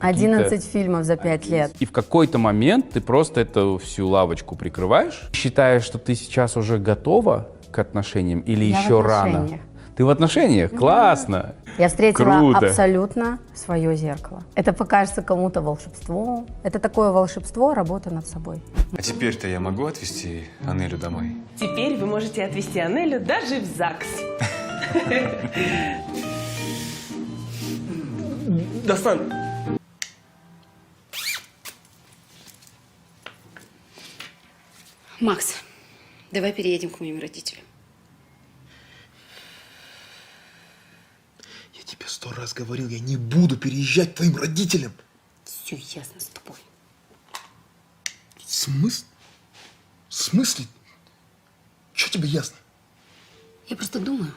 какие-то... 11 фильмов за 5 лет. И в какой-то момент ты просто эту всю лавочку прикрываешь. Считаешь, что ты сейчас уже готова к отношениям или Я в еще рано? отношениях. Ты в отношениях? Классно! Я встретила Круто. абсолютно свое зеркало. Это покажется кому-то волшебством. Это такое волшебство, работа над собой. А теперь-то я могу отвезти Анелю домой? Теперь вы можете отвезти Анелю даже в ЗАГС. Достань. Макс, давай переедем к моим родителям. Я тебе 100 раз говорил, я не буду переезжать к твоим родителям. Все ясно с тобой. В смысле? Что тебе ясно? Я просто думаю,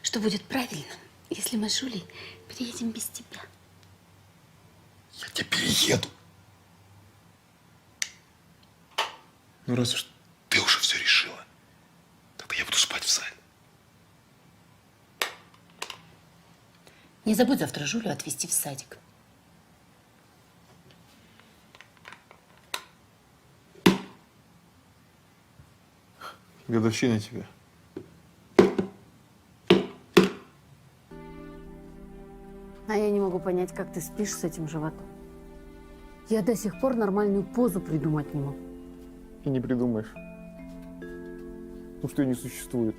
что будет правильно, если мы с Жулей переедем без тебя. Я тебя перееду. Ну, раз уж ты уже все решила, тогда я буду спать в зале. Не забудь завтра Жулю отвезти в садик. Годовщина тебе. А я не могу понять, как ты спишь с этим животом. Я до сих пор нормальную позу придумать не могу. И не придумаешь. Ну, что и не существует.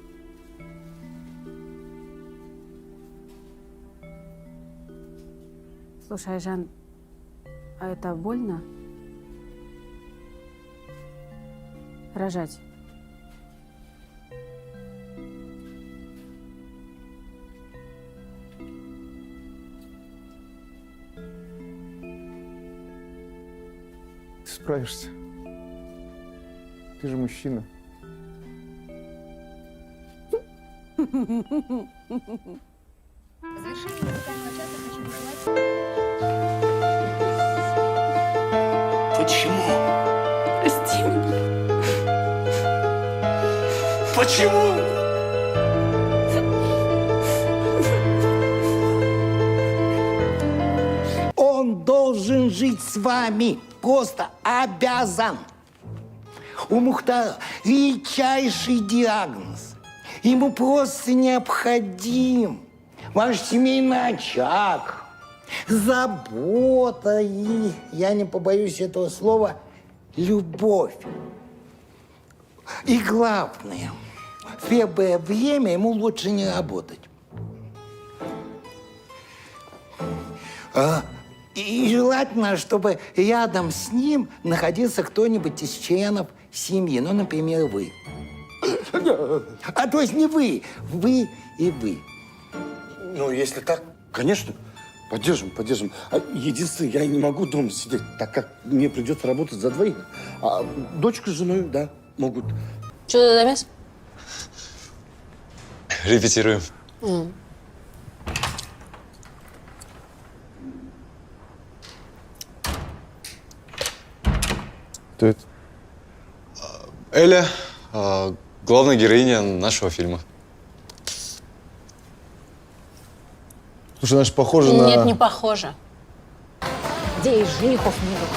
Слушай, Жан, а это больно? Рожать? Ты справишься. Ты же мужчина. Почему? Прости меня. Почему? Он должен жить с вами. Просто обязан. У Мухтара редчайший диагноз. Ему просто необходим ваш семейный очаг, забота и, я не побоюсь этого слова, любовь. И главное, в первое время ему лучше не работать. И желательно, чтобы рядом с ним находился кто-нибудь из членов семьи. Ну, например, вы. А то есть не вы, вы и вы. Ну, если так, конечно, поддержим. А единственное, я не могу дома сидеть, так как мне придется работать за двоих. А дочка с женой, да, могут. Что ты замес? Репетируем. Кто это? Эля, главная героиня нашего фильма. Слушай, она же похожа на... Нет, не похоже. Где из женихов не было?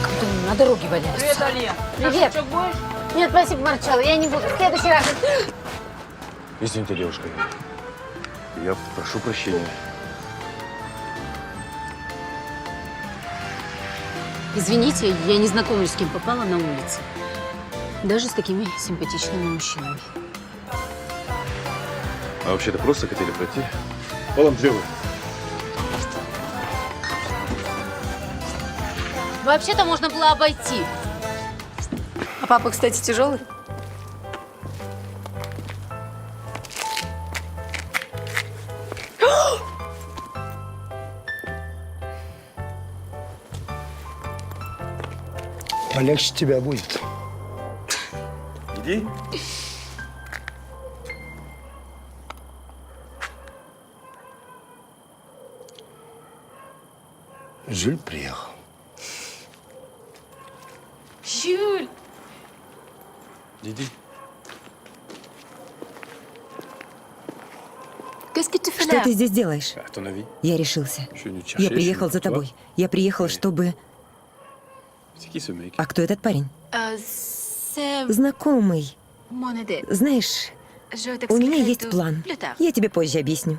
Как-то на дороге валяются. Привет, Алия. Привет. Что, будешь? Нет, спасибо, Марчелло, я не буду. В следующий раз. Извините, девушка. Я прошу прощения. Извините, я не знакомлюсь с кем попала на улице. Даже с такими симпатичными мужчинами. А вообще-то просто хотели пройти. Полом древы. Вообще-то можно было обойти. А папа, кстати, тяжелый? Полегче тебя будет. Иди. Жюль приехал. Жюль! Иди. Qu'est-ce que tu fais Что là? ты здесь делаешь? À ton avis, Я решился. je suis venu te Я chercher. приехал je suis за venu pour тобой. toi. Я приехал, чтобы... C'est qui ce mec? А кто этот парень? C'est Знакомый. mon idée. Знаешь, Je у меня t'expliquerai есть tout план. plus tard. Я тебе позже объясню.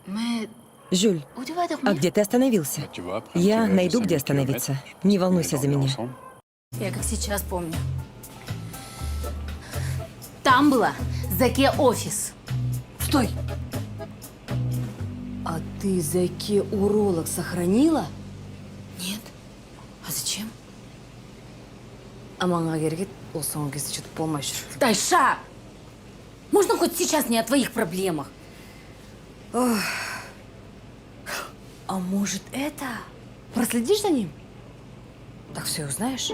Mais Жюль, où tu vas а dormir? где ты остановился? Tu vois, après un Я petit voyage de найду, 5 где 000 остановиться. kilomètres, Не on волнуйся allait за dormir меня. ensemble. Я как сейчас помню. Там было Заке офис. Стой! А ты Заке уролог сохранила? Нет. А зачем? Аманга керек ол соңғы кезде что-то болмай жүр. Тайша! Можно хоть сейчас не о твоих проблемах? Ох. А может это? Проследишь за ним? Так все узнаешь.